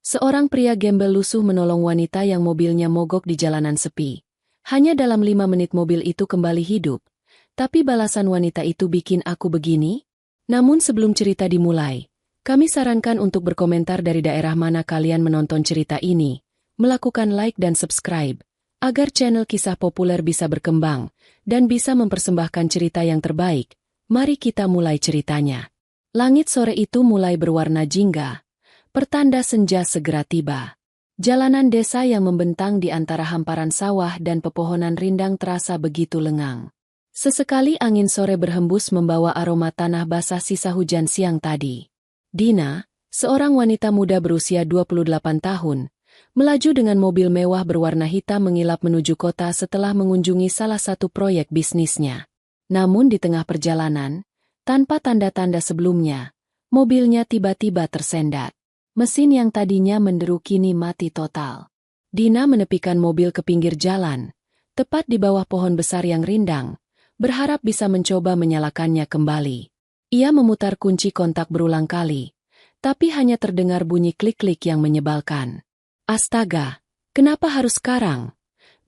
Seorang pria gembel lusuh menolong wanita yang mobilnya mogok di jalanan sepi. Hanya dalam 5 menit mobil itu kembali hidup. Tapi balasan wanita itu bikin aku begini. Namun sebelum cerita dimulai, kami sarankan untuk berkomentar dari daerah mana kalian menonton cerita ini, melakukan like dan subscribe, agar channel kisah populer bisa berkembang, dan bisa mempersembahkan cerita yang terbaik. Mari kita mulai ceritanya. Langit sore itu mulai berwarna jingga. Pertanda senja segera tiba. Jalanan desa yang membentang di antara hamparan sawah dan pepohonan rindang terasa begitu lengang. Sesekali angin sore berhembus membawa aroma tanah basah sisa hujan siang tadi. Dina, seorang wanita muda berusia 28 tahun, melaju dengan mobil mewah berwarna hitam mengilap menuju kota setelah mengunjungi salah satu proyek bisnisnya. Namun di tengah perjalanan, tanpa tanda-tanda sebelumnya, mobilnya tiba-tiba tersendat. Mesin yang tadinya menderu kini mati total. Dina menepikan mobil ke pinggir jalan, tepat di bawah pohon besar yang rindang, berharap bisa mencoba menyalakannya kembali. Ia memutar kunci kontak berulang kali, tapi hanya terdengar bunyi klik-klik yang menyebalkan. Astaga, kenapa harus sekarang?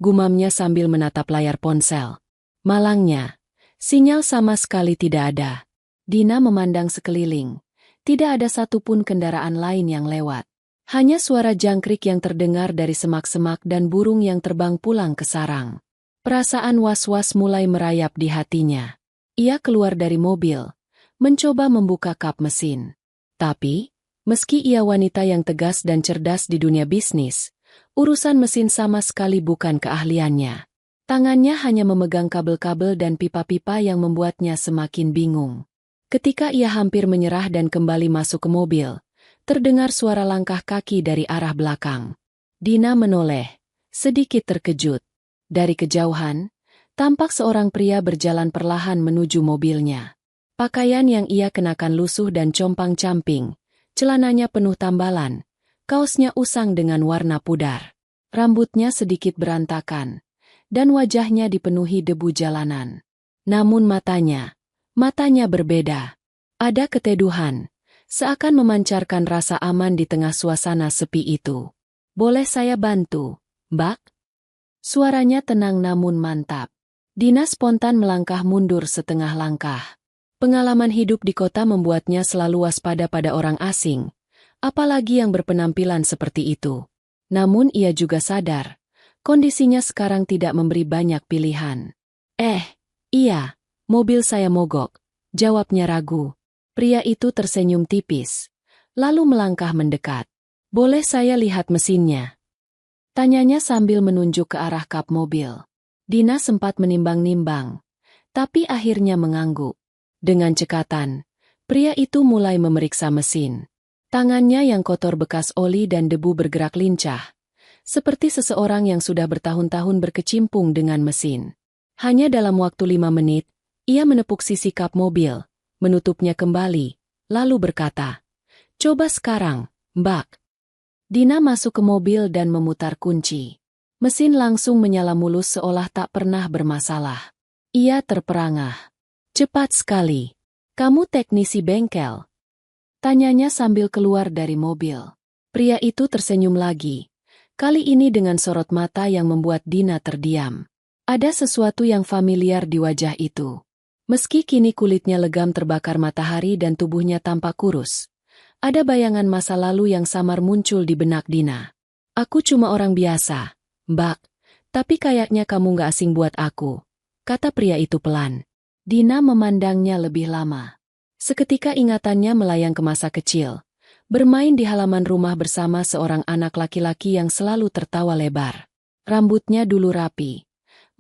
Gumamnya sambil menatap layar ponsel. Malangnya, sinyal sama sekali tidak ada. Dina memandang sekeliling. Tidak ada satupun kendaraan lain yang lewat. Hanya suara jangkrik yang terdengar dari semak-semak dan burung yang terbang pulang ke sarang. Perasaan was-was mulai merayap di hatinya. Ia keluar dari mobil, mencoba membuka kap mesin. Tapi, meski ia wanita yang tegas dan cerdas di dunia bisnis, urusan mesin sama sekali bukan keahliannya. Tangannya hanya memegang kabel-kabel dan pipa-pipa yang membuatnya semakin bingung. Ketika ia hampir menyerah dan kembali masuk ke mobil, terdengar suara langkah kaki dari arah belakang. Dina menoleh, sedikit terkejut. Dari kejauhan, tampak seorang pria berjalan perlahan menuju mobilnya. Pakaian yang ia kenakan lusuh dan compang-camping, celananya penuh tambalan, kaosnya usang dengan warna pudar. Rambutnya sedikit berantakan, dan wajahnya dipenuhi debu jalanan. Namun matanya berbeda. Ada keteduhan, seakan memancarkan rasa aman di tengah suasana sepi itu. Boleh saya bantu, Mbak? Suaranya tenang namun mantap. Dina spontan melangkah mundur setengah langkah. Pengalaman hidup di kota membuatnya selalu waspada pada orang asing, apalagi yang berpenampilan seperti itu. Namun ia juga sadar, kondisinya sekarang tidak memberi banyak pilihan. Iya. Mobil saya mogok, jawabnya ragu. Pria itu tersenyum tipis, lalu melangkah mendekat. Boleh saya lihat mesinnya? Tanyanya sambil menunjuk ke arah kap mobil. Dina sempat menimbang-nimbang, tapi akhirnya mengangguk. Dengan cekatan, pria itu mulai memeriksa mesin. Tangannya yang kotor bekas oli dan debu bergerak lincah, seperti seseorang yang sudah bertahun-tahun berkecimpung dengan mesin. Hanya dalam waktu 5 menit, ia menepuk sisi kap mobil, menutupnya kembali, lalu berkata, "Coba sekarang, Mbak." Dina masuk ke mobil dan memutar kunci. Mesin langsung menyala mulus seolah tak pernah bermasalah. Ia terperangah. "Cepat sekali. Kamu teknisi bengkel?" Tanyanya sambil keluar dari mobil. Pria itu tersenyum lagi, kali ini dengan sorot mata yang membuat Dina terdiam. Ada sesuatu yang familiar di wajah itu. Meski kini kulitnya legam terbakar matahari dan tubuhnya tampak kurus, ada bayangan masa lalu yang samar muncul di benak Dina. "Aku cuma orang biasa, Mbak, tapi kayaknya kamu gak asing buat aku," kata pria itu pelan. Dina memandangnya lebih lama. Seketika ingatannya melayang ke masa kecil, bermain di halaman rumah bersama seorang anak laki-laki yang selalu tertawa lebar. Rambutnya dulu rapi.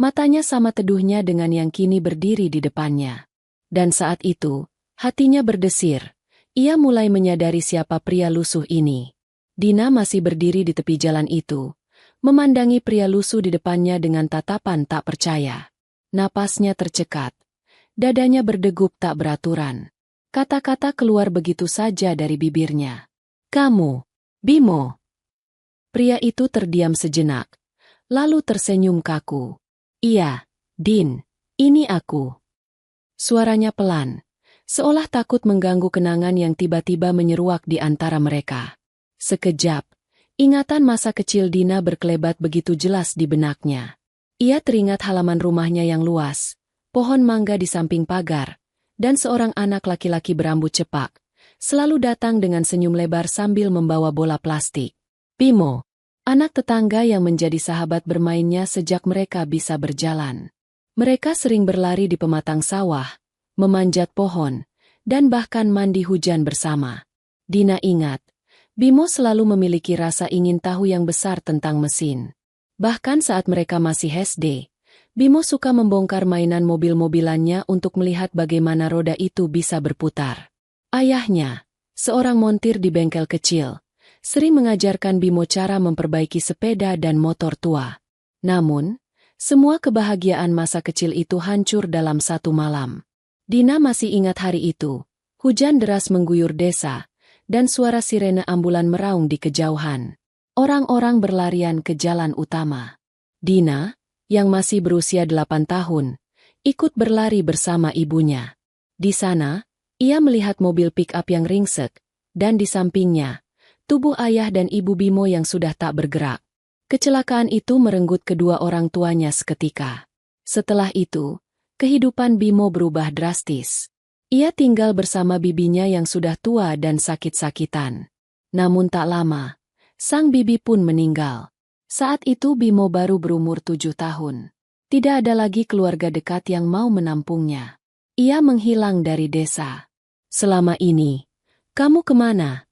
Matanya sama teduhnya dengan yang kini berdiri di depannya. Dan saat itu, hatinya berdesir. Ia mulai menyadari siapa pria lusuh ini. Dina masih berdiri di tepi jalan itu, memandangi pria lusuh di depannya dengan tatapan tak percaya. Napasnya tercekat. Dadanya berdegup tak beraturan. Kata-kata keluar begitu saja dari bibirnya. "Kamu, Bimo." Pria itu terdiam sejenak, lalu tersenyum kaku. "Iya, Din, ini aku." Suaranya pelan, seolah takut mengganggu kenangan yang tiba-tiba menyeruak di antara mereka. Sekejap, Ingatan masa kecil Dina berkelebat begitu jelas di benaknya. Ia teringat halaman rumahnya yang luas, pohon mangga di samping pagar, dan seorang anak laki-laki berambut cepak, selalu datang dengan senyum lebar sambil membawa bola plastik. Bimo, anak tetangga yang menjadi sahabat bermainnya sejak mereka bisa berjalan. Mereka sering berlari di pematang sawah, memanjat pohon, dan bahkan mandi hujan bersama. Dina ingat, Bimo selalu memiliki rasa ingin tahu yang besar tentang mesin. Bahkan saat mereka masih SD, Bimo suka membongkar mainan mobil-mobilannya untuk melihat bagaimana roda itu bisa berputar. Ayahnya, seorang montir di bengkel kecil, sering mengajarkan Bimo cara memperbaiki sepeda dan motor tua. Namun, semua kebahagiaan masa kecil itu hancur dalam satu malam. Dina masih ingat hari itu. Hujan deras mengguyur desa, dan suara sirene ambulan meraung di kejauhan. Orang-orang berlarian ke jalan utama. Dina, yang masih berusia 8 tahun, ikut berlari bersama ibunya. Di sana, ia melihat mobil pick-up yang ringsek, dan di sampingnya, tubuh ayah dan ibu Bimo yang sudah tak bergerak. Kecelakaan itu merenggut kedua orang tuanya seketika. Setelah itu, kehidupan Bimo berubah drastis. Ia tinggal bersama bibinya yang sudah tua dan sakit-sakitan. Namun tak lama, sang bibi pun meninggal. Saat itu Bimo baru berumur 7 tahun. Tidak ada lagi keluarga dekat yang mau menampungnya. Ia menghilang dari desa. Selama ini, kamu kemana?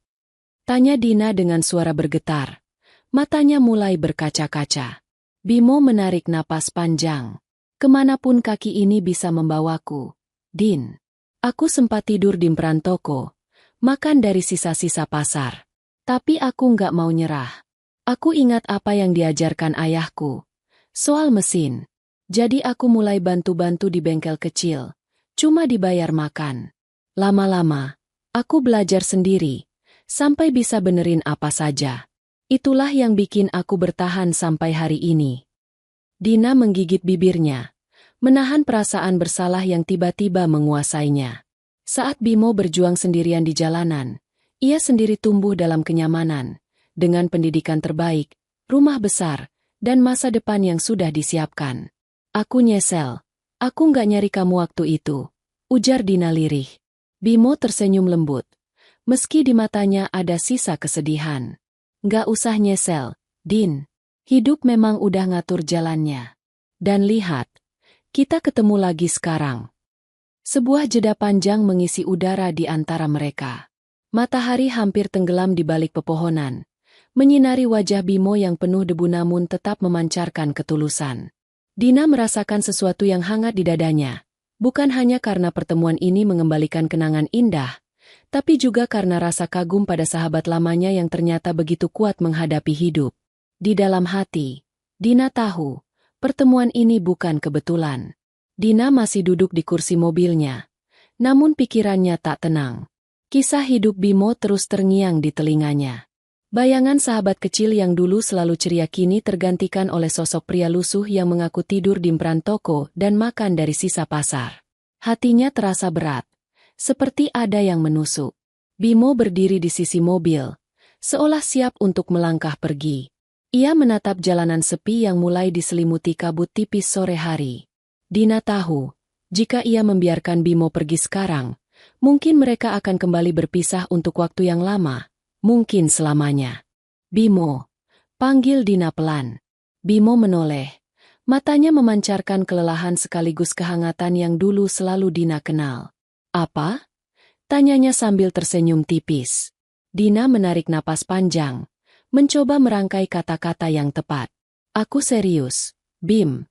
Tanya Dina dengan suara bergetar. Matanya mulai berkaca-kaca. Bimo menarik napas panjang. Kemanapun kaki ini bisa membawaku, Din. Aku sempat tidur di emperan toko, makan dari sisa-sisa pasar. Tapi aku nggak mau nyerah. Aku ingat apa yang diajarkan ayahku. Soal mesin. Jadi aku mulai bantu-bantu di bengkel kecil. Cuma dibayar makan. Lama-lama, aku belajar sendiri. Sampai bisa benerin apa saja. Itulah yang bikin aku bertahan sampai hari ini. Dina menggigit bibirnya, menahan perasaan bersalah yang tiba-tiba menguasainya. Saat Bimo berjuang sendirian di jalanan, ia sendiri tumbuh dalam kenyamanan, dengan pendidikan terbaik, rumah besar, dan masa depan yang sudah disiapkan. Aku nyesel, aku nggak nyari kamu waktu itu, ujar Dina lirih. Bimo tersenyum lembut, meski di matanya ada sisa kesedihan. Nggak usah nyesel, Din, hidup memang udah ngatur jalannya. Dan lihat, kita ketemu lagi sekarang. Sebuah jeda panjang mengisi udara di antara mereka. Matahari hampir tenggelam di balik pepohonan, menyinari wajah Bimo yang penuh debu namun tetap memancarkan ketulusan. Dina merasakan sesuatu yang hangat di dadanya, bukan hanya karena pertemuan ini mengembalikan kenangan indah, tapi juga karena rasa kagum pada sahabat lamanya yang ternyata begitu kuat menghadapi hidup. Di dalam hati, Dina tahu, pertemuan ini bukan kebetulan. Dina masih duduk di kursi mobilnya, namun pikirannya tak tenang. Kisah hidup Bimo terus terngiang di telinganya. Bayangan sahabat kecil yang dulu selalu ceria kini tergantikan oleh sosok pria lusuh yang mengaku tidur di emperan toko dan makan dari sisa pasar. Hatinya terasa berat, seperti ada yang menusuk. Bimo berdiri di sisi mobil, seolah siap untuk melangkah pergi. Ia menatap jalanan sepi yang mulai diselimuti kabut tipis sore hari. Dina tahu, jika ia membiarkan Bimo pergi sekarang, mungkin mereka akan kembali berpisah untuk waktu yang lama, mungkin selamanya. Bimo, panggil Dina pelan. Bimo menoleh, matanya memancarkan kelelahan sekaligus kehangatan yang dulu selalu Dina kenal. Apa? Tanyanya sambil tersenyum tipis. Dina menarik napas panjang, mencoba merangkai kata-kata yang tepat. Aku serius, Bim.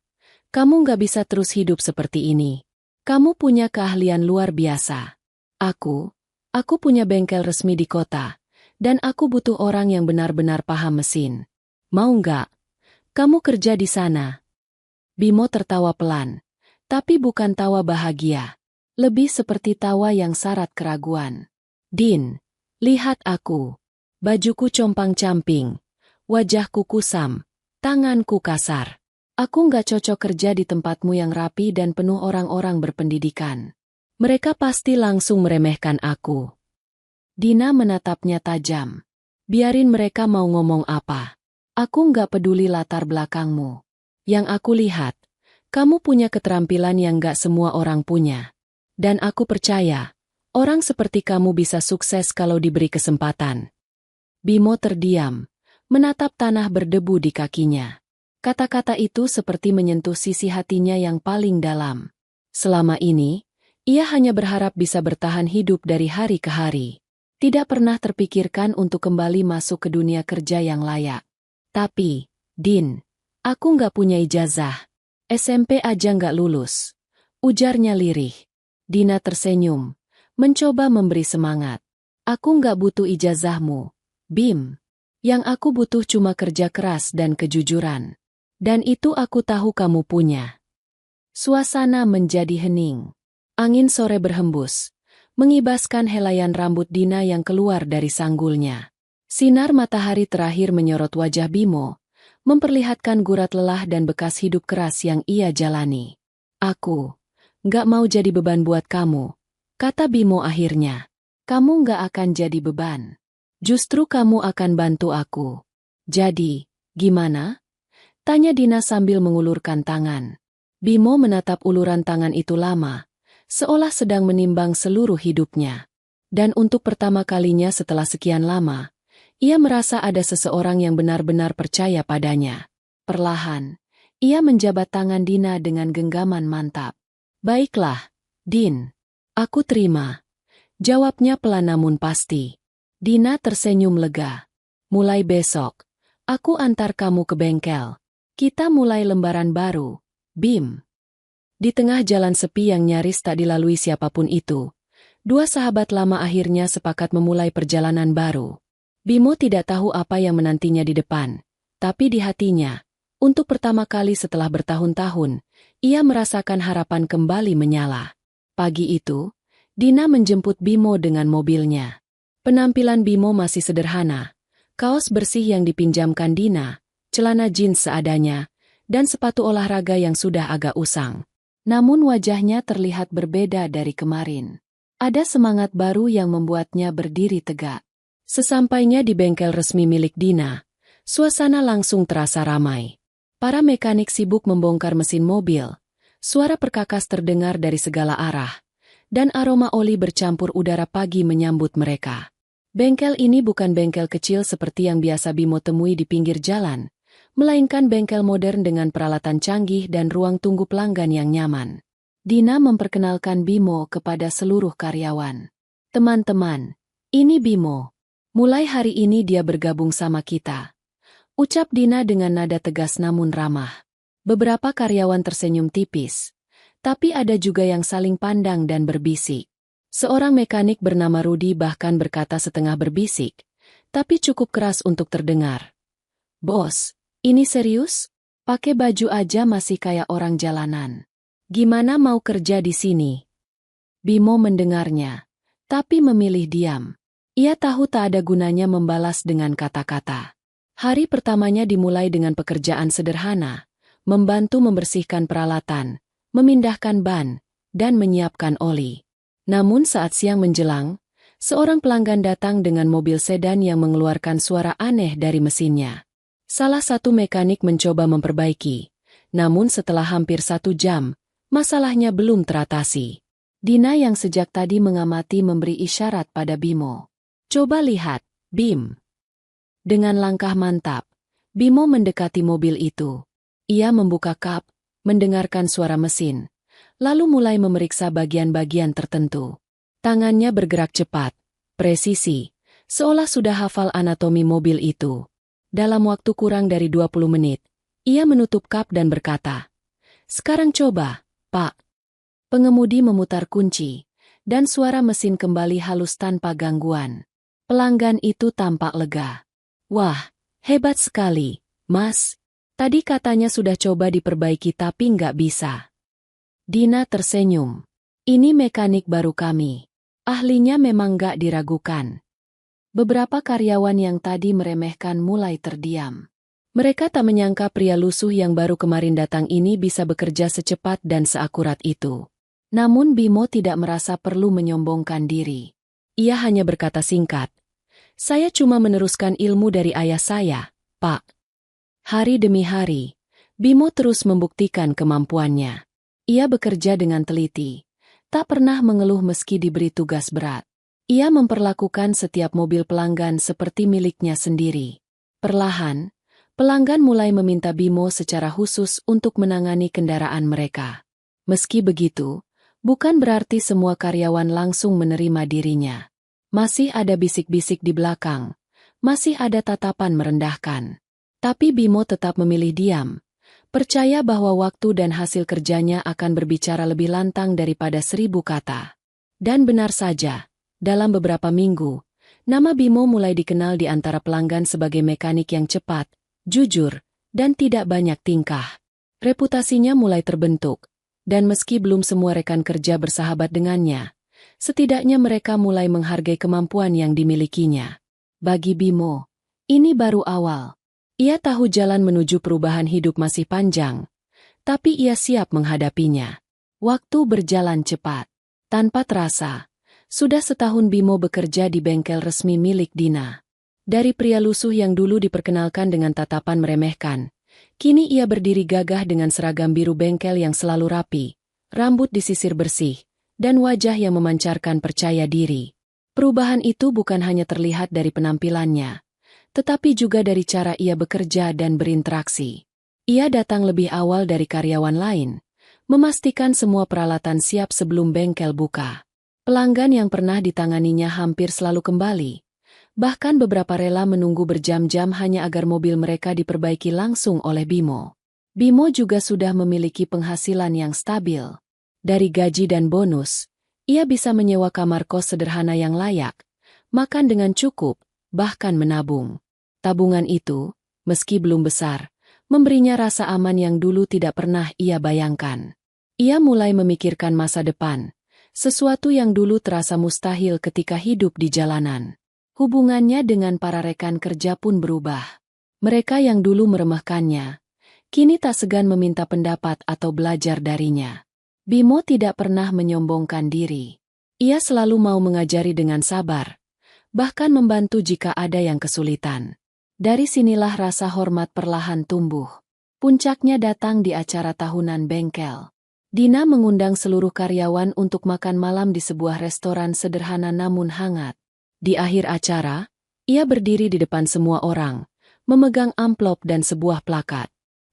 Kamu nggak bisa terus hidup seperti ini. Kamu punya keahlian luar biasa. Aku punya bengkel resmi di kota, dan aku butuh orang yang benar-benar paham mesin. Mau nggak? Kamu kerja di sana. Bimo tertawa pelan, tapi bukan tawa bahagia. Lebih seperti tawa yang syarat keraguan. Din, lihat aku. Bajuku compang-camping, wajahku kusam, tanganku kasar. Aku nggak cocok kerja di tempatmu yang rapi dan penuh orang-orang berpendidikan. Mereka pasti langsung meremehkan aku. Dina menatapnya tajam. Biarin mereka mau ngomong apa. Aku nggak peduli latar belakangmu. Yang aku lihat, kamu punya keterampilan yang nggak semua orang punya. Dan aku percaya, orang seperti kamu bisa sukses kalau diberi kesempatan. Bimo terdiam, menatap tanah berdebu di kakinya. Kata-kata itu seperti menyentuh sisi hatinya yang paling dalam. Selama ini, ia hanya berharap bisa bertahan hidup dari hari ke hari. Tidak pernah terpikirkan untuk kembali masuk ke dunia kerja yang layak. Tapi, Din, aku nggak punya ijazah. SMP aja nggak lulus. Ujarnya lirih. Dina tersenyum, mencoba memberi semangat. Aku nggak butuh ijazahmu, Bim. Yang aku butuh cuma kerja keras dan kejujuran. Dan itu aku tahu kamu punya. Suasana menjadi hening. Angin sore berhembus, mengibaskan helaian rambut Dina yang keluar dari sanggulnya. Sinar matahari terakhir menyorot wajah Bimo, memperlihatkan gurat lelah dan bekas hidup keras yang ia jalani. Aku nggak mau jadi beban buat kamu, kata Bimo akhirnya. Kamu nggak akan jadi beban. Justru kamu akan bantu aku. Jadi, gimana? Tanya Dina sambil mengulurkan tangan. Bimo menatap uluran tangan itu lama, seolah sedang menimbang seluruh hidupnya. Dan untuk pertama kalinya setelah sekian lama, ia merasa ada seseorang yang benar-benar percaya padanya. Perlahan, ia menjabat tangan Dina dengan genggaman mantap. Baiklah, Din. Aku terima. Jawabnya pelan namun pasti. Dina tersenyum lega. Mulai besok, aku antar kamu ke bengkel. Kita mulai lembaran baru, Bim. Di tengah jalan sepi yang nyaris tak dilalui siapapun itu, dua sahabat lama akhirnya sepakat memulai perjalanan baru. Bimo tidak tahu apa yang menantinya di depan, tapi di hatinya, untuk pertama kali setelah bertahun-tahun, ia merasakan harapan kembali menyala. Pagi itu, Dina menjemput Bimo dengan mobilnya. Penampilan Bimo masih sederhana, kaos bersih yang dipinjamkan Dina, celana jeans seadanya, dan sepatu olahraga yang sudah agak usang. Namun wajahnya terlihat berbeda dari kemarin. Ada semangat baru yang membuatnya berdiri tegak. Sesampainya di bengkel resmi milik Dina, suasana langsung terasa ramai. Para mekanik sibuk membongkar mesin mobil, suara perkakas terdengar dari segala arah, dan aroma oli bercampur udara pagi menyambut mereka. Bengkel ini bukan bengkel kecil seperti yang biasa Bimo temui di pinggir jalan, melainkan bengkel modern dengan peralatan canggih dan ruang tunggu pelanggan yang nyaman. Dina memperkenalkan Bimo kepada seluruh karyawan. Teman-teman, ini Bimo. Mulai hari ini dia bergabung sama kita. Ucap Dina dengan nada tegas namun ramah. Beberapa karyawan tersenyum tipis, tapi ada juga yang saling pandang dan berbisik. Seorang mekanik bernama Rudi bahkan berkata setengah berbisik, tapi cukup keras untuk terdengar. Bos, ini serius? Pakai baju aja masih kayak orang jalanan. Gimana mau kerja di sini? Bimo mendengarnya, tapi memilih diam. Ia tahu tak ada gunanya membalas dengan kata-kata. Hari pertamanya dimulai dengan pekerjaan sederhana, membantu membersihkan peralatan, memindahkan ban, dan menyiapkan oli. Namun saat siang menjelang, seorang pelanggan datang dengan mobil sedan yang mengeluarkan suara aneh dari mesinnya. Salah satu mekanik mencoba memperbaiki, namun setelah hampir 1 jam, masalahnya belum teratasi. Dina yang sejak tadi mengamati memberi isyarat pada Bimo. Coba lihat, Bim. Dengan langkah mantap, Bimo mendekati mobil itu. Ia membuka kap, mendengarkan suara mesin, lalu mulai memeriksa bagian-bagian tertentu. Tangannya bergerak cepat, presisi, seolah sudah hafal anatomi mobil itu. Dalam waktu kurang dari 20 menit, ia menutup kap dan berkata, "Sekarang coba, Pak." Pengemudi memutar kunci, dan suara mesin kembali halus tanpa gangguan. Pelanggan itu tampak lega. "Wah, hebat sekali, Mas. Tadi katanya sudah coba diperbaiki tapi nggak bisa." Dina tersenyum. "Ini mekanik baru kami. Ahlinya memang nggak diragukan." Beberapa karyawan yang tadi meremehkan mulai terdiam. Mereka tak menyangka pria lusuh yang baru kemarin datang ini bisa bekerja secepat dan seakurat itu. Namun Bimo tidak merasa perlu menyombongkan diri. Ia hanya berkata singkat, Saya cuma meneruskan ilmu dari ayah saya, Pak. Hari demi hari, Bimo terus membuktikan kemampuannya. Ia bekerja dengan teliti, tak pernah mengeluh meski diberi tugas berat. Ia memperlakukan setiap mobil pelanggan seperti miliknya sendiri. Perlahan, pelanggan mulai meminta Bimo secara khusus untuk menangani kendaraan mereka. Meski begitu, bukan berarti semua karyawan langsung menerima dirinya. Masih ada bisik-bisik di belakang, masih ada tatapan merendahkan. Tapi Bimo tetap memilih diam, percaya bahwa waktu dan hasil kerjanya akan berbicara lebih lantang daripada 1000 kata. Dan benar saja, dalam beberapa minggu, nama Bimo mulai dikenal di antara pelanggan sebagai mekanik yang cepat, jujur, dan tidak banyak tingkah. Reputasinya mulai terbentuk, dan meski belum semua rekan kerja bersahabat dengannya, setidaknya mereka mulai menghargai kemampuan yang dimilikinya. Bagi Bimo, ini baru awal. Ia tahu jalan menuju perubahan hidup masih panjang, tapi ia siap menghadapinya. Waktu berjalan cepat. Tanpa terasa, sudah setahun Bimo bekerja di bengkel resmi milik Dina. Dari pria lusuh yang dulu diperkenalkan dengan tatapan meremehkan, kini ia berdiri gagah dengan seragam biru bengkel yang selalu rapi, rambut disisir bersih, dan wajah yang memancarkan percaya diri. Perubahan itu bukan hanya terlihat dari penampilannya, tetapi juga dari cara ia bekerja dan berinteraksi. Ia datang lebih awal dari karyawan lain, memastikan semua peralatan siap sebelum bengkel buka. Pelanggan yang pernah ditanganinya hampir selalu kembali. Bahkan beberapa rela menunggu berjam-jam hanya agar mobil mereka diperbaiki langsung oleh Bimo. Bimo juga sudah memiliki penghasilan yang stabil. Dari gaji dan bonus, ia bisa menyewa kamar kos sederhana yang layak, makan dengan cukup, bahkan menabung. Tabungan itu, meski belum besar, memberinya rasa aman yang dulu tidak pernah ia bayangkan. Ia mulai memikirkan masa depan, sesuatu yang dulu terasa mustahil ketika hidup di jalanan. Hubungannya dengan para rekan kerja pun berubah. Mereka yang dulu meremehkannya, kini tak segan meminta pendapat atau belajar darinya. Bimo tidak pernah menyombongkan diri. Ia selalu mau mengajari dengan sabar, bahkan membantu jika ada yang kesulitan. Dari sinilah rasa hormat perlahan tumbuh. Puncaknya datang di acara tahunan bengkel. Dina mengundang seluruh karyawan untuk makan malam di sebuah restoran sederhana namun hangat. Di akhir acara, ia berdiri di depan semua orang, memegang amplop dan sebuah plakat.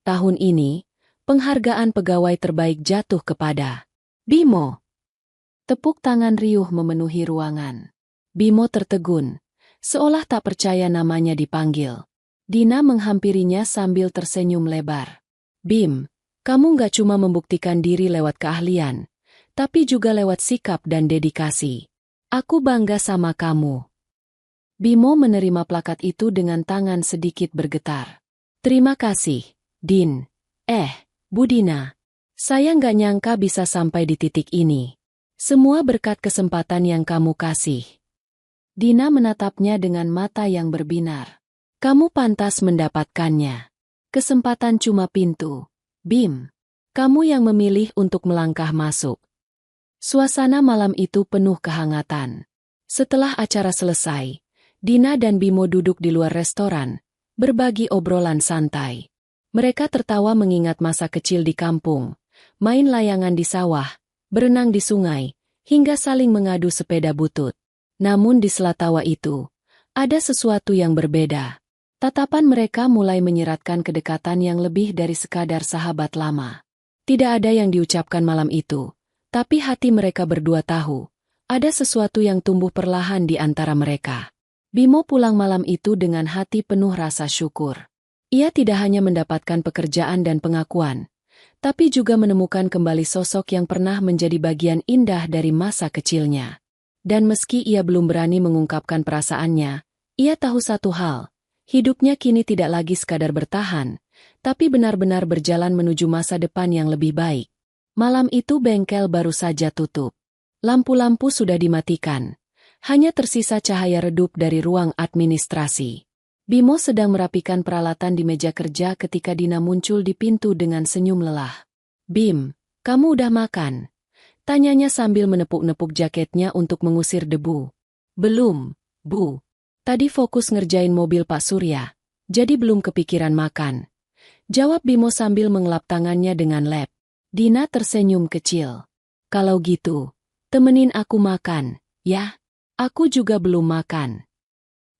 Tahun ini, penghargaan pegawai terbaik jatuh kepada Bimo. Tepuk tangan riuh memenuhi ruangan. Bimo tertegun, seolah tak percaya namanya dipanggil. Dina menghampirinya sambil tersenyum lebar. Bim, kamu gak cuma membuktikan diri lewat keahlian, tapi juga lewat sikap dan dedikasi. Aku bangga sama kamu. Bimo menerima plakat itu dengan tangan sedikit bergetar. Terima kasih, Din. Bu Dina. Saya nggak nyangka bisa sampai di titik ini. Semua berkat kesempatan yang kamu kasih. Dina menatapnya dengan mata yang berbinar. Kamu pantas mendapatkannya. Kesempatan cuma pintu. Bim. Kamu yang memilih untuk melangkah masuk. Suasana malam itu penuh kehangatan. Setelah acara selesai, Dina dan Bimo duduk di luar restoran, berbagi obrolan santai. Mereka tertawa mengingat masa kecil di kampung, main layangan di sawah, berenang di sungai, hingga saling mengadu sepeda butut. Namun di sela tawa itu, ada sesuatu yang berbeda. Tatapan mereka mulai menyiratkan kedekatan yang lebih dari sekadar sahabat lama. Tidak ada yang diucapkan malam itu. Tapi hati mereka berdua tahu, ada sesuatu yang tumbuh perlahan di antara mereka. Bimo pulang malam itu dengan hati penuh rasa syukur. Ia tidak hanya mendapatkan pekerjaan dan pengakuan, tapi juga menemukan kembali sosok yang pernah menjadi bagian indah dari masa kecilnya. Dan meski ia belum berani mengungkapkan perasaannya, ia tahu satu hal, hidupnya kini tidak lagi sekadar bertahan, tapi benar-benar berjalan menuju masa depan yang lebih baik. Malam itu bengkel baru saja tutup. Lampu-lampu sudah dimatikan. Hanya tersisa cahaya redup dari ruang administrasi. Bimo sedang merapikan peralatan di meja kerja ketika Dina muncul di pintu dengan senyum lelah. Bim, kamu udah makan? Tanyanya sambil menepuk-nepuk jaketnya untuk mengusir debu. Belum, Bu. Tadi fokus ngerjain mobil Pak Surya, jadi belum kepikiran makan. Jawab Bimo sambil mengelap tangannya dengan lep. Dina tersenyum kecil. Kalau gitu, temenin aku makan, ya? Aku juga belum makan.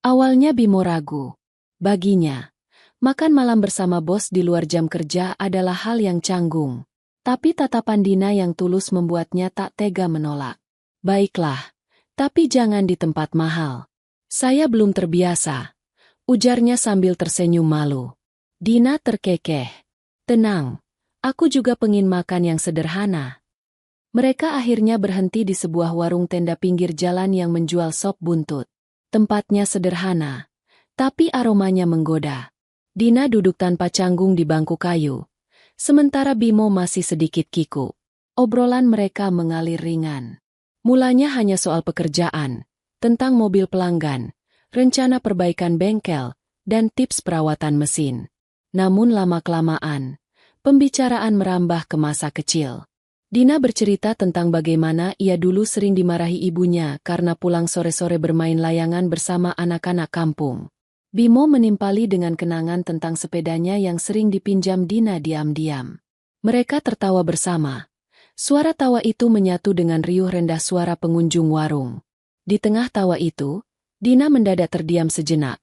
Awalnya Bimo ragu. Baginya, makan malam bersama bos di luar jam kerja adalah hal yang canggung. Tapi tatapan Dina yang tulus membuatnya tak tega menolak. Baiklah, tapi jangan di tempat mahal. Saya belum terbiasa, ujarnya sambil tersenyum malu. Dina terkekeh. Tenang, aku juga pengen makan yang sederhana. Mereka akhirnya berhenti di sebuah warung tenda pinggir jalan yang menjual sop buntut. Tempatnya sederhana, tapi aromanya menggoda. Dina duduk tanpa canggung di bangku kayu, sementara Bimo masih sedikit kikuk. Obrolan mereka mengalir ringan. Mulanya hanya soal pekerjaan, tentang mobil pelanggan, rencana perbaikan bengkel, dan tips perawatan mesin. Namun lama-kelamaan, pembicaraan merambah ke masa kecil. Dina bercerita tentang bagaimana ia dulu sering dimarahi ibunya karena pulang sore-sore bermain layangan bersama anak-anak kampung. Bimo menimpali dengan kenangan tentang sepedanya yang sering dipinjam Dina diam-diam. Mereka tertawa bersama. Suara tawa itu menyatu dengan riuh rendah suara pengunjung warung. Di tengah tawa itu, Dina mendadak terdiam sejenak,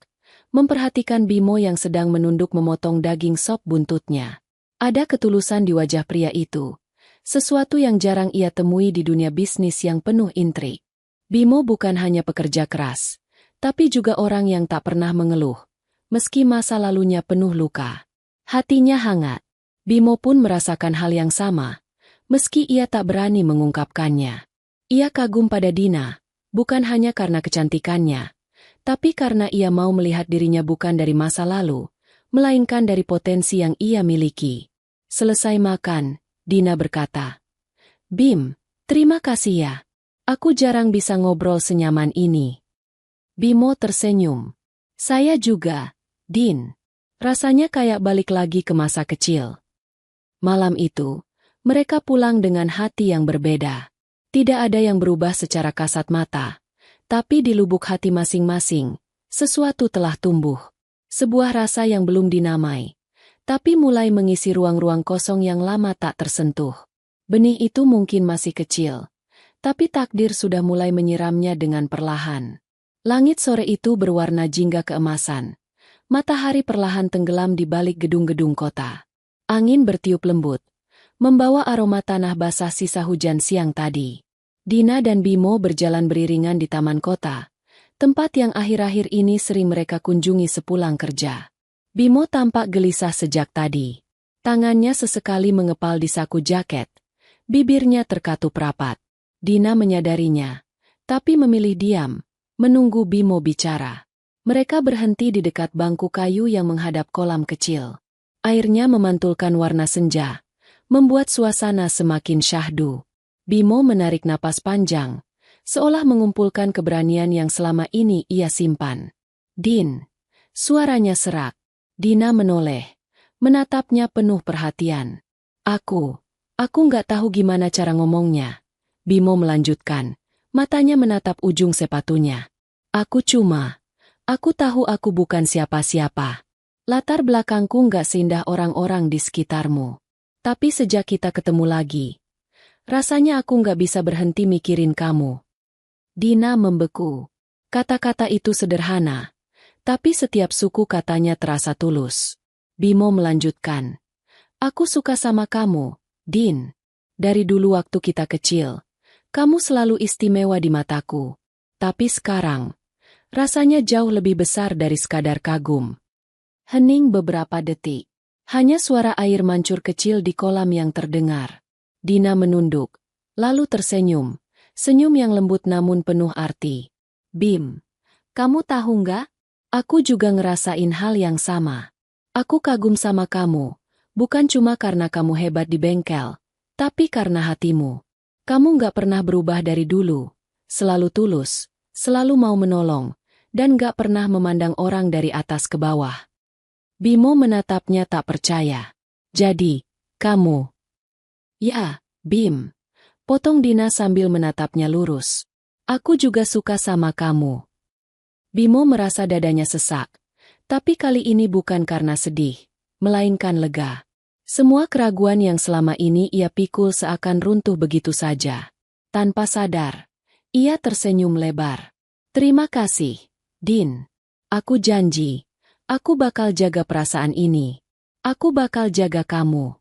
memperhatikan Bimo yang sedang menunduk memotong daging sop buntutnya. Ada ketulusan di wajah pria itu. Sesuatu yang jarang ia temui di dunia bisnis yang penuh intrik. Bimo bukan hanya pekerja keras, tapi juga orang yang tak pernah mengeluh, meski masa lalunya penuh luka. Hatinya hangat. Bimo pun merasakan hal yang sama, meski ia tak berani mengungkapkannya. Ia kagum pada Dina, bukan hanya karena kecantikannya, tapi karena ia mau melihat dirinya bukan dari masa lalu, melainkan dari potensi yang ia miliki. Selesai makan, Dina berkata, "Bim, terima kasih ya. Aku jarang bisa ngobrol senyaman ini." Bimo tersenyum. "Saya juga, Din. Rasanya kayak balik lagi ke masa kecil." Malam itu, mereka pulang dengan hati yang berbeda. Tidak ada yang berubah secara kasat mata, tapi di lubuk hati masing-masing, sesuatu telah tumbuh. Sebuah rasa yang belum dinamai, tapi mulai mengisi ruang-ruang kosong yang lama tak tersentuh. Benih itu mungkin masih kecil, tapi takdir sudah mulai menyiramnya dengan perlahan. Langit sore itu berwarna jingga keemasan. Matahari perlahan tenggelam di balik gedung-gedung kota. Angin bertiup lembut, membawa aroma tanah basah sisa hujan siang tadi. Dina dan Bimo berjalan beriringan di taman kota, tempat yang akhir-akhir ini sering mereka kunjungi sepulang kerja. Bimo tampak gelisah sejak tadi. Tangannya sesekali mengepal di saku jaket. Bibirnya terkatup rapat. Dina menyadarinya, tapi memilih diam, menunggu Bimo bicara. Mereka berhenti di dekat bangku kayu yang menghadap kolam kecil. Airnya memantulkan warna senja, membuat suasana semakin syahdu. Bimo menarik napas panjang, seolah mengumpulkan keberanian yang selama ini ia simpan. "Din." Suaranya serak. Dina menoleh, menatapnya penuh perhatian. Aku nggak tahu gimana cara ngomongnya." Bimo melanjutkan, matanya menatap ujung sepatunya. Aku tahu aku bukan siapa-siapa. Latar belakangku nggak seindah orang-orang di sekitarmu. Tapi sejak kita ketemu lagi, rasanya aku nggak bisa berhenti mikirin kamu." Dina membeku. Kata-kata itu sederhana, tapi setiap suku katanya terasa tulus. Bimo melanjutkan, "Aku suka sama kamu, Din. Dari dulu waktu kita kecil, kamu selalu istimewa di mataku. Tapi sekarang, rasanya jauh lebih besar dari sekadar kagum." Hening beberapa detik. Hanya suara air mancur kecil di kolam yang terdengar. Dina menunduk, lalu tersenyum. Senyum yang lembut namun penuh arti. "Bim, kamu tahu nggak? Aku juga ngerasain hal yang sama. Aku kagum sama kamu, bukan cuma karena kamu hebat di bengkel, tapi karena hatimu. Kamu nggak pernah berubah dari dulu, selalu tulus, selalu mau menolong, dan nggak pernah memandang orang dari atas ke bawah." Bimo menatapnya tak percaya. "Jadi, kamu?" "Ya, Bim." Potong Dina sambil menatapnya lurus. "Aku juga suka sama kamu." Bimo merasa dadanya sesak. Tapi kali ini bukan karena sedih, melainkan lega. Semua keraguan yang selama ini ia pikul seakan runtuh begitu saja. Tanpa sadar, ia tersenyum lebar. Terima kasih, Din. Aku janji, aku bakal jaga perasaan ini. Aku bakal jaga kamu.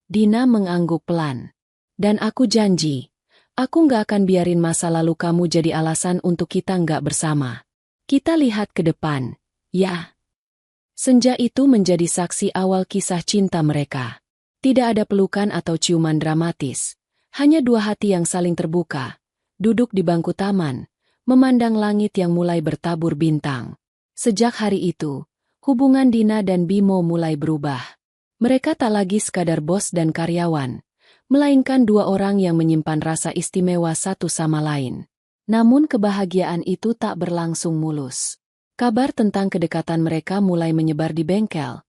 Dina mengangguk pelan. Dan aku janji, aku nggak akan biarin masa lalu kamu jadi alasan untuk kita nggak bersama. Kita lihat ke depan, ya. Senja itu menjadi saksi awal kisah cinta mereka. Tidak ada pelukan atau ciuman dramatis. Hanya dua hati yang saling terbuka. Duduk di bangku taman, memandang langit yang mulai bertabur bintang. Sejak hari itu, hubungan Dina dan Bimo mulai berubah. Mereka tak lagi sekadar bos dan karyawan, melainkan dua orang yang menyimpan rasa istimewa satu sama lain. Namun kebahagiaan itu tak berlangsung mulus. Kabar tentang kedekatan mereka mulai menyebar di bengkel,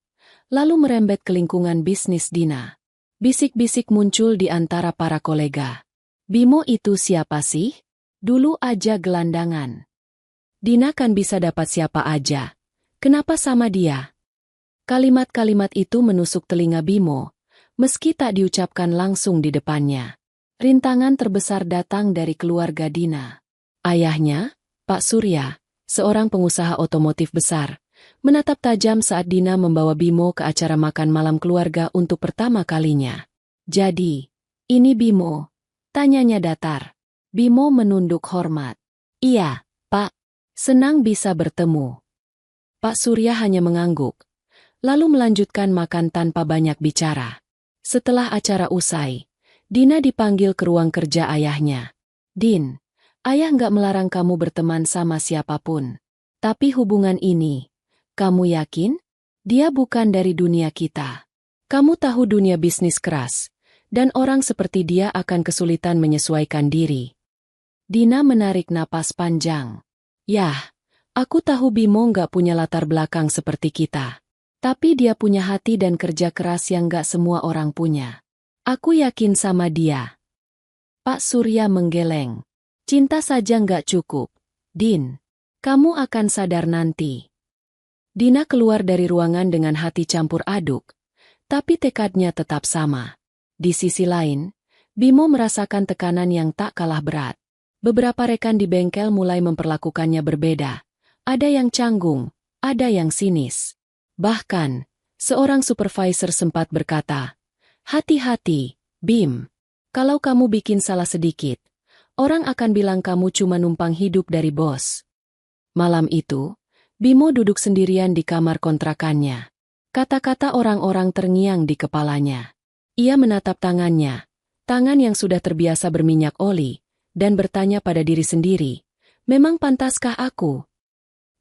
lalu merembet ke lingkungan bisnis Dina. Bisik-bisik muncul di antara para kolega. Bimo itu siapa sih? Dulu aja gelandangan. Dina kan bisa dapat siapa aja. Kenapa sama dia? Kalimat-kalimat itu menusuk telinga Bimo, meski tak diucapkan langsung di depannya. Rintangan terbesar datang dari keluarga Dina. Ayahnya, Pak Surya, seorang pengusaha otomotif besar, menatap tajam saat Dina membawa Bimo ke acara makan malam keluarga untuk pertama kalinya. Jadi, ini Bimo? Tanyanya datar. Bimo menunduk hormat. Iya, Pak. Senang bisa bertemu. Pak Surya hanya mengangguk, lalu melanjutkan makan tanpa banyak bicara. Setelah acara usai, Dina dipanggil ke ruang kerja ayahnya. Din, ayah nggak melarang kamu berteman sama siapapun. Tapi hubungan ini, kamu yakin? Dia bukan dari dunia kita. Kamu tahu dunia bisnis keras, dan orang seperti dia akan kesulitan menyesuaikan diri. Dina menarik napas panjang. Yah, aku tahu Bimo nggak punya latar belakang seperti kita. Tapi dia punya hati dan kerja keras yang nggak semua orang punya. Aku yakin sama dia. Pak Surya menggeleng. Cinta saja nggak cukup. Din, kamu akan sadar nanti. Dina keluar dari ruangan dengan hati campur aduk, tapi tekadnya tetap sama. Di sisi lain, Bimo merasakan tekanan yang tak kalah berat. Beberapa rekan di bengkel mulai memperlakukannya berbeda. Ada yang canggung, ada yang sinis. Bahkan, seorang supervisor sempat berkata, "Hati-hati, Bim. Kalau kamu bikin salah sedikit, orang akan bilang kamu cuma numpang hidup dari bos." Malam itu, Bimo duduk sendirian di kamar kontrakannya. Kata-kata orang-orang terngiang di kepalanya. Ia menatap tangannya, tangan yang sudah terbiasa berminyak oli, dan bertanya pada diri sendiri, memang pantaskah aku?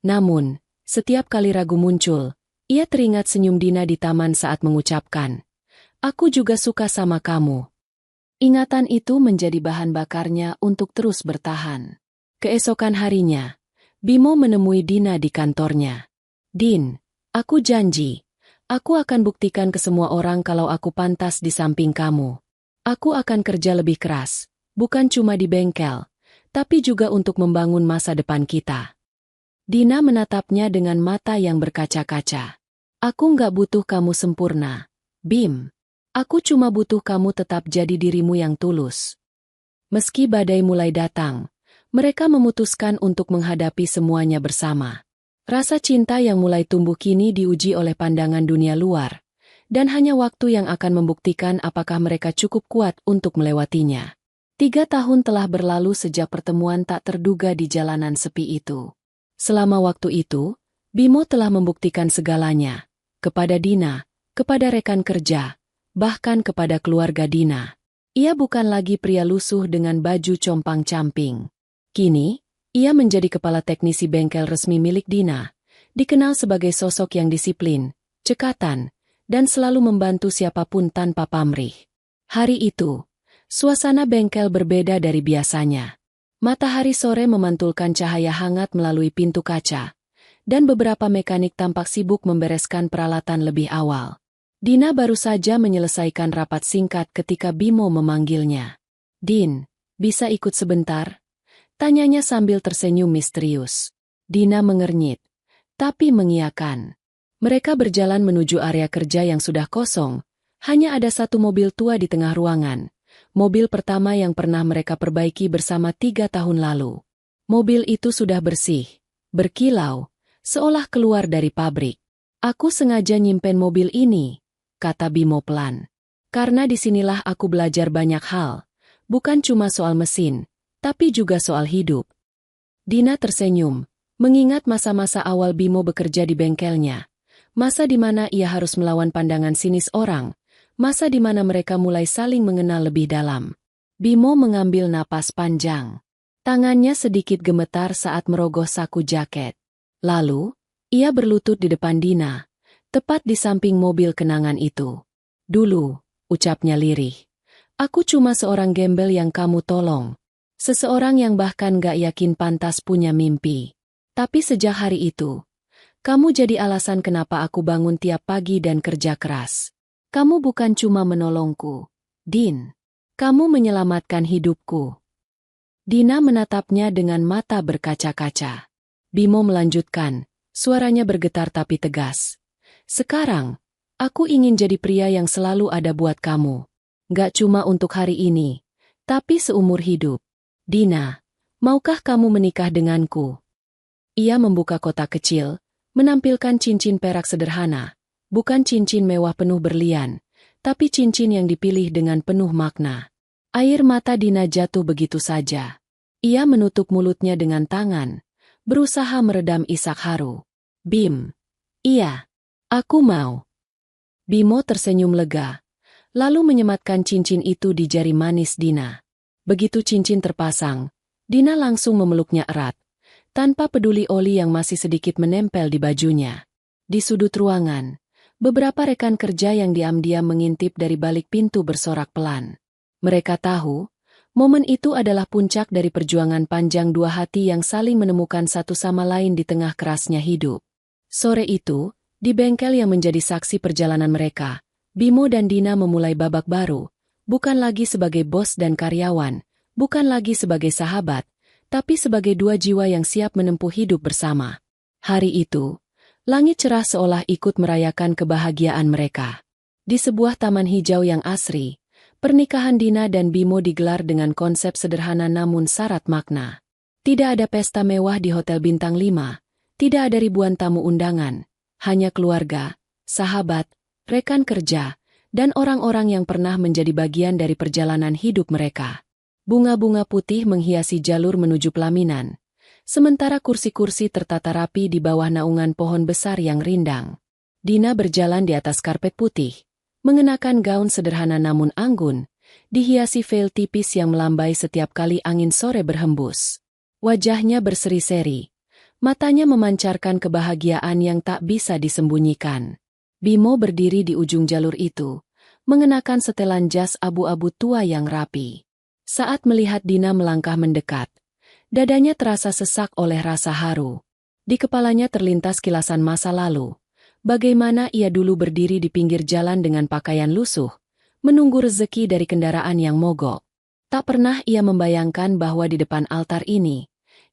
Namun, setiap kali ragu muncul, ia teringat senyum Dina di taman saat mengucapkan, "Aku juga suka sama kamu." Ingatan itu menjadi bahan bakarnya untuk terus bertahan. Keesokan harinya, Bimo menemui Dina di kantornya. "Din, aku janji, aku akan buktikan ke semua orang kalau aku pantas di samping kamu. Aku akan kerja lebih keras. Bukan cuma di bengkel, tapi juga untuk membangun masa depan kita." Dina menatapnya dengan mata yang berkaca-kaca. "Aku nggak butuh kamu sempurna, Bim. Aku cuma butuh kamu tetap jadi dirimu yang tulus." Meski badai mulai datang, mereka memutuskan untuk menghadapi semuanya bersama. Rasa cinta yang mulai tumbuh kini diuji oleh pandangan dunia luar, dan hanya waktu yang akan membuktikan apakah mereka cukup kuat untuk melewatinya. 3 tahun telah berlalu sejak pertemuan tak terduga di jalanan sepi itu. Selama waktu itu, Bimo telah membuktikan segalanya. Kepada Dina, kepada rekan kerja, bahkan kepada keluarga Dina. Ia bukan lagi pria lusuh dengan baju compang-camping. Kini, ia menjadi kepala teknisi bengkel resmi milik Dina, dikenal sebagai sosok yang disiplin, cekatan, dan selalu membantu siapapun tanpa pamrih. Hari itu, suasana bengkel berbeda dari biasanya. Matahari sore memantulkan cahaya hangat melalui pintu kaca, dan beberapa mekanik tampak sibuk membereskan peralatan lebih awal. Dina baru saja menyelesaikan rapat singkat ketika Bimo memanggilnya. "Din, bisa ikut sebentar?" Tanyanya sambil tersenyum misterius. Dina mengernyit, tapi mengiyakan. Mereka berjalan menuju area kerja yang sudah kosong. Hanya ada satu mobil tua di tengah ruangan. Mobil pertama yang pernah mereka perbaiki bersama 3 tahun lalu. Mobil itu sudah bersih, berkilau, seolah keluar dari pabrik. Aku sengaja nyimpen mobil ini, kata Bimo pelan. Karena disinilah aku belajar banyak hal. Bukan cuma soal mesin, tapi juga soal hidup. Dina tersenyum, mengingat masa-masa awal Bimo bekerja di bengkelnya. Masa di mana ia harus melawan pandangan sinis orang. Masa di mana mereka mulai saling mengenal lebih dalam. Bimo mengambil napas panjang. Tangannya sedikit gemetar saat merogoh saku jaket. Lalu, ia berlutut di depan Dina, tepat di samping mobil kenangan itu. Dulu, ucapnya lirih. Aku cuma seorang gembel yang kamu tolong. Seseorang yang bahkan gak yakin pantas punya mimpi. Tapi sejak hari itu, kamu jadi alasan kenapa aku bangun tiap pagi dan kerja keras. Kamu bukan cuma menolongku, Din. Kamu menyelamatkan hidupku. Dina menatapnya dengan mata berkaca-kaca. Bimo melanjutkan, suaranya bergetar tapi tegas. Sekarang, aku ingin jadi pria yang selalu ada buat kamu. Gak cuma untuk hari ini, tapi seumur hidup. Dina, maukah kamu menikah denganku? Ia membuka kotak kecil, menampilkan cincin perak sederhana. Bukan cincin mewah penuh berlian, tapi cincin yang dipilih dengan penuh makna. Air mata Dina jatuh begitu saja. Ia menutup mulutnya dengan tangan, berusaha meredam isak haru. Bim. Iya. Aku mau. Bimo tersenyum lega, lalu menyematkan cincin itu di jari manis Dina. Begitu cincin terpasang, Dina langsung memeluknya erat, tanpa peduli oli yang masih sedikit menempel di bajunya. Di sudut ruangan, beberapa rekan kerja yang diam-diam mengintip dari balik pintu bersorak pelan. Mereka tahu, momen itu adalah puncak dari perjuangan panjang dua hati yang saling menemukan satu sama lain di tengah kerasnya hidup. Sore itu, di bengkel yang menjadi saksi perjalanan mereka, Bimo dan Dina memulai babak baru, bukan lagi sebagai bos dan karyawan, bukan lagi sebagai sahabat, tapi sebagai dua jiwa yang siap menempuh hidup bersama. Hari itu, langit cerah seolah ikut merayakan kebahagiaan mereka. Di sebuah taman hijau yang asri, pernikahan Dina dan Bimo digelar dengan konsep sederhana namun syarat makna. Tidak ada pesta mewah di Hotel Bintang 5, tidak ada ribuan tamu undangan, hanya keluarga, sahabat, rekan kerja, dan orang-orang yang pernah menjadi bagian dari perjalanan hidup mereka. Bunga-bunga putih menghiasi jalur menuju pelaminan, sementara kursi-kursi tertata rapi di bawah naungan pohon besar yang rindang. Dina berjalan di atas karpet putih, mengenakan gaun sederhana namun anggun, dihiasi veil tipis yang melambai setiap kali angin sore berhembus. Wajahnya berseri-seri, matanya memancarkan kebahagiaan yang tak bisa disembunyikan. Bimo berdiri di ujung jalur itu, mengenakan setelan jas abu-abu tua yang rapi. Saat melihat Dina melangkah mendekat, dadanya terasa sesak oleh rasa haru. Di kepalanya terlintas kilasan masa lalu. Bagaimana ia dulu berdiri di pinggir jalan dengan pakaian lusuh, menunggu rezeki dari kendaraan yang mogok. Tak pernah ia membayangkan bahwa di depan altar ini,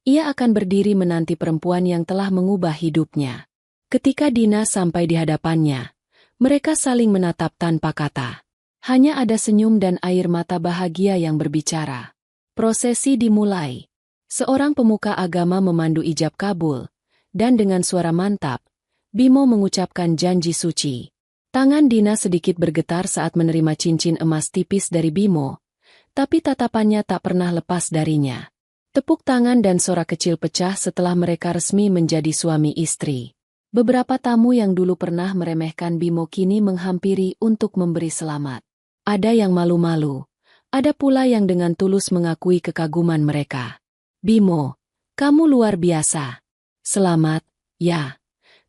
ia akan berdiri menanti perempuan yang telah mengubah hidupnya. Ketika Dina sampai di hadapannya, mereka saling menatap tanpa kata. Hanya ada senyum dan air mata bahagia yang berbicara. Prosesi dimulai. Seorang pemuka agama memandu ijab kabul, dan dengan suara mantap, Bimo mengucapkan janji suci. Tangan Dina sedikit bergetar saat menerima cincin emas tipis dari Bimo, tapi tatapannya tak pernah lepas darinya. Tepuk tangan dan sorak kecil pecah setelah mereka resmi menjadi suami istri. Beberapa tamu yang dulu pernah meremehkan Bimo kini menghampiri untuk memberi selamat. Ada yang malu-malu, ada pula yang dengan tulus mengakui kekaguman mereka. Bimo, kamu luar biasa. Selamat, ya,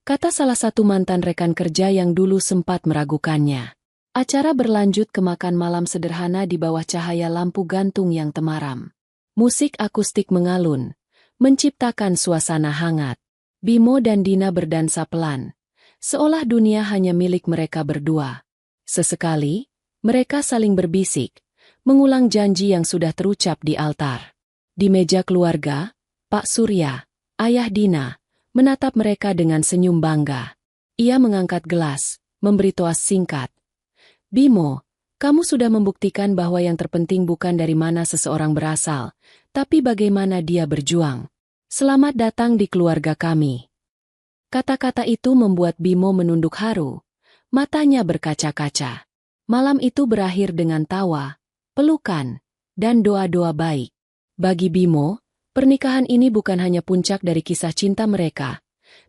kata salah satu mantan rekan kerja yang dulu sempat meragukannya. Acara berlanjut ke makan malam sederhana di bawah cahaya lampu gantung yang temaram. Musik akustik mengalun, menciptakan suasana hangat. Bimo dan Dina berdansa pelan, seolah dunia hanya milik mereka berdua. Sesekali, mereka saling berbisik, mengulang janji yang sudah terucap di altar. Di meja keluarga, Pak Surya, Ayah Dina menatap mereka dengan senyum bangga. Ia mengangkat gelas, memberi toast singkat. Bimo, kamu sudah membuktikan bahwa yang terpenting bukan dari mana seseorang berasal, tapi bagaimana dia berjuang. Selamat datang di keluarga kami. Kata-kata itu membuat Bimo menunduk haru. Matanya berkaca-kaca. Malam itu berakhir dengan tawa, pelukan, dan doa-doa baik. Bagi Bimo, pernikahan ini bukan hanya puncak dari kisah cinta mereka,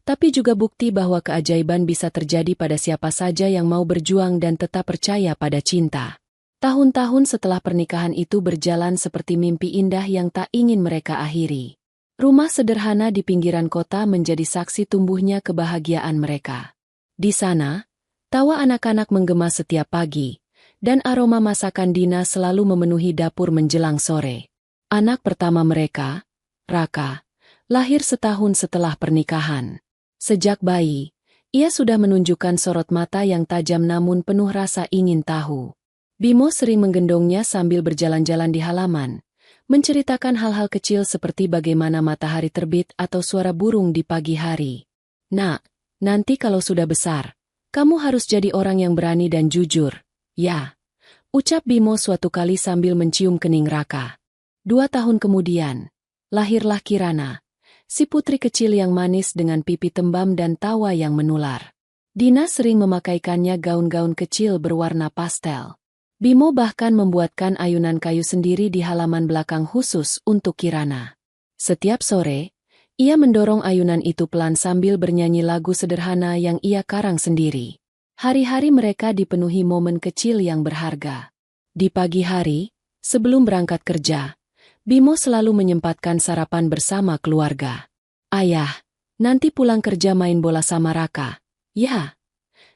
tapi juga bukti bahwa keajaiban bisa terjadi pada siapa saja yang mau berjuang dan tetap percaya pada cinta. Tahun-tahun setelah pernikahan itu berjalan seperti mimpi indah yang tak ingin mereka akhiri. Rumah sederhana di pinggiran kota menjadi saksi tumbuhnya kebahagiaan mereka. Di sana, tawa anak-anak menggema setiap pagi, dan aroma masakan Dina selalu memenuhi dapur menjelang sore. Anak pertama mereka, Raka, lahir setahun setelah pernikahan. Sejak bayi, ia sudah menunjukkan sorot mata yang tajam namun penuh rasa ingin tahu. Bimo sering menggendongnya sambil berjalan-jalan di halaman, menceritakan hal-hal kecil seperti bagaimana matahari terbit atau suara burung di pagi hari. Nak, nanti kalau sudah besar, kamu harus jadi orang yang berani dan jujur, ya, ucap Bimo suatu kali sambil mencium kening Raka. 2 tahun kemudian, lahirlah Kirana, si putri kecil yang manis dengan pipi tembam dan tawa yang menular. Dina sering memakaikannya gaun-gaun kecil berwarna pastel. Bimo bahkan membuatkan ayunan kayu sendiri di halaman belakang khusus untuk Kirana. Setiap sore, ia mendorong ayunan itu pelan sambil bernyanyi lagu sederhana yang ia karang sendiri. Hari-hari mereka dipenuhi momen kecil yang berharga. Di pagi hari, sebelum berangkat kerja, Bimo selalu menyempatkan sarapan bersama keluarga. Ayah, nanti pulang kerja main bola sama Raka. Ya,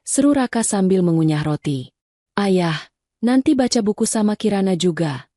seru Raka sambil mengunyah roti. Ayah, nanti baca buku sama Kirana juga.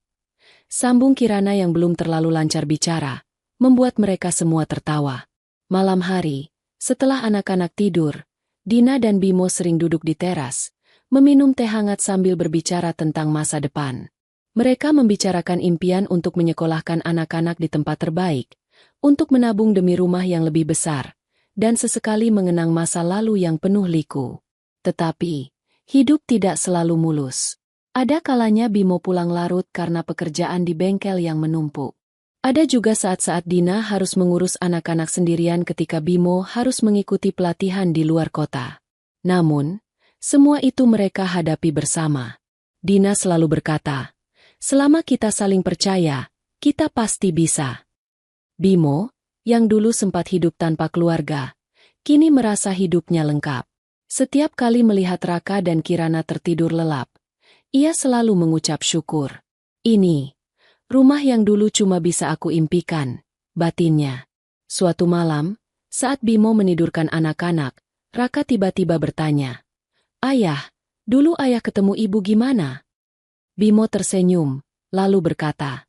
Sambung Kirana yang belum terlalu lancar bicara, membuat mereka semua tertawa. Malam hari, setelah anak-anak tidur, Dina dan Bimo sering duduk di teras, meminum teh hangat sambil berbicara tentang masa depan. Mereka membicarakan impian untuk menyekolahkan anak-anak di tempat terbaik, untuk menabung demi rumah yang lebih besar, dan sesekali mengenang masa lalu yang penuh liku. Tetapi, hidup tidak selalu mulus. Ada kalanya Bimo pulang larut karena pekerjaan di bengkel yang menumpuk. Ada juga saat-saat Dina harus mengurus anak-anak sendirian ketika Bimo harus mengikuti pelatihan di luar kota. Namun, semua itu mereka hadapi bersama. Dina selalu berkata, selama kita saling percaya, kita pasti bisa. Bimo, yang dulu sempat hidup tanpa keluarga, kini merasa hidupnya lengkap. Setiap kali melihat Raka dan Kirana tertidur lelap, ia selalu mengucap syukur. Ini, rumah yang dulu cuma bisa aku impikan, batinnya. Suatu malam, saat Bimo menidurkan anak-anak, Raka tiba-tiba bertanya, Ayah, dulu ayah ketemu ibu gimana? Bimo tersenyum, lalu berkata,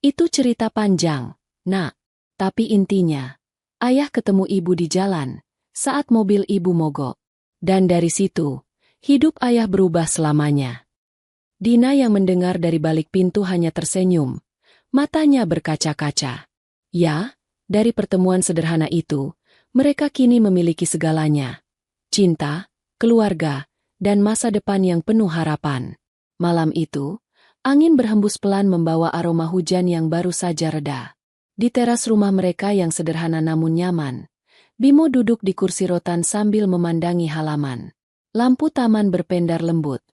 itu cerita panjang, nak. Tapi intinya, ayah ketemu ibu di jalan, saat mobil ibu mogok. Dan dari situ, hidup ayah berubah selamanya. Dina yang mendengar dari balik pintu hanya tersenyum, matanya berkaca-kaca. Ya, dari pertemuan sederhana itu, mereka kini memiliki segalanya. Cinta, keluarga, dan masa depan yang penuh harapan. Malam itu, angin berhembus pelan membawa aroma hujan yang baru saja reda. Di teras rumah mereka yang sederhana namun nyaman, Bimo duduk di kursi rotan sambil memandangi halaman. Lampu taman berpendar lembut,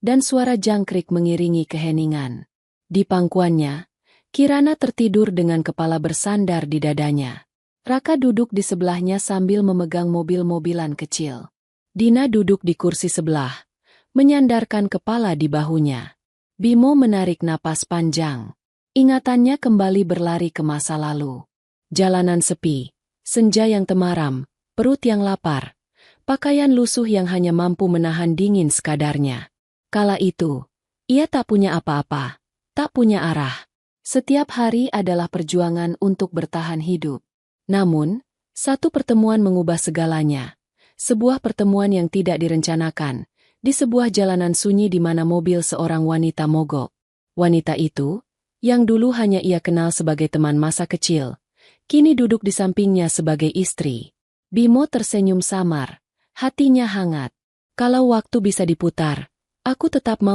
dan suara jangkrik mengiringi keheningan. Di pangkuannya, Kirana tertidur dengan kepala bersandar di dadanya. Raka duduk di sebelahnya sambil memegang mobil-mobilan kecil. Dina duduk di kursi sebelah, menyandarkan kepala di bahunya. Bimo menarik napas panjang. Ingatannya kembali berlari ke masa lalu. Jalanan sepi, senja yang temaram, perut yang lapar, pakaian lusuh yang hanya mampu menahan dingin sekadarnya. Kala itu, ia tak punya apa-apa, tak punya arah. Setiap hari adalah perjuangan untuk bertahan hidup. Namun, satu pertemuan mengubah segalanya. Sebuah pertemuan yang tidak direncanakan, di sebuah jalanan sunyi di mana mobil seorang wanita mogok. Wanita itu, yang dulu hanya ia kenal sebagai teman masa kecil, kini duduk di sampingnya sebagai istri. Bimo tersenyum samar, hatinya hangat. Kalau waktu bisa diputar, aku tetap mau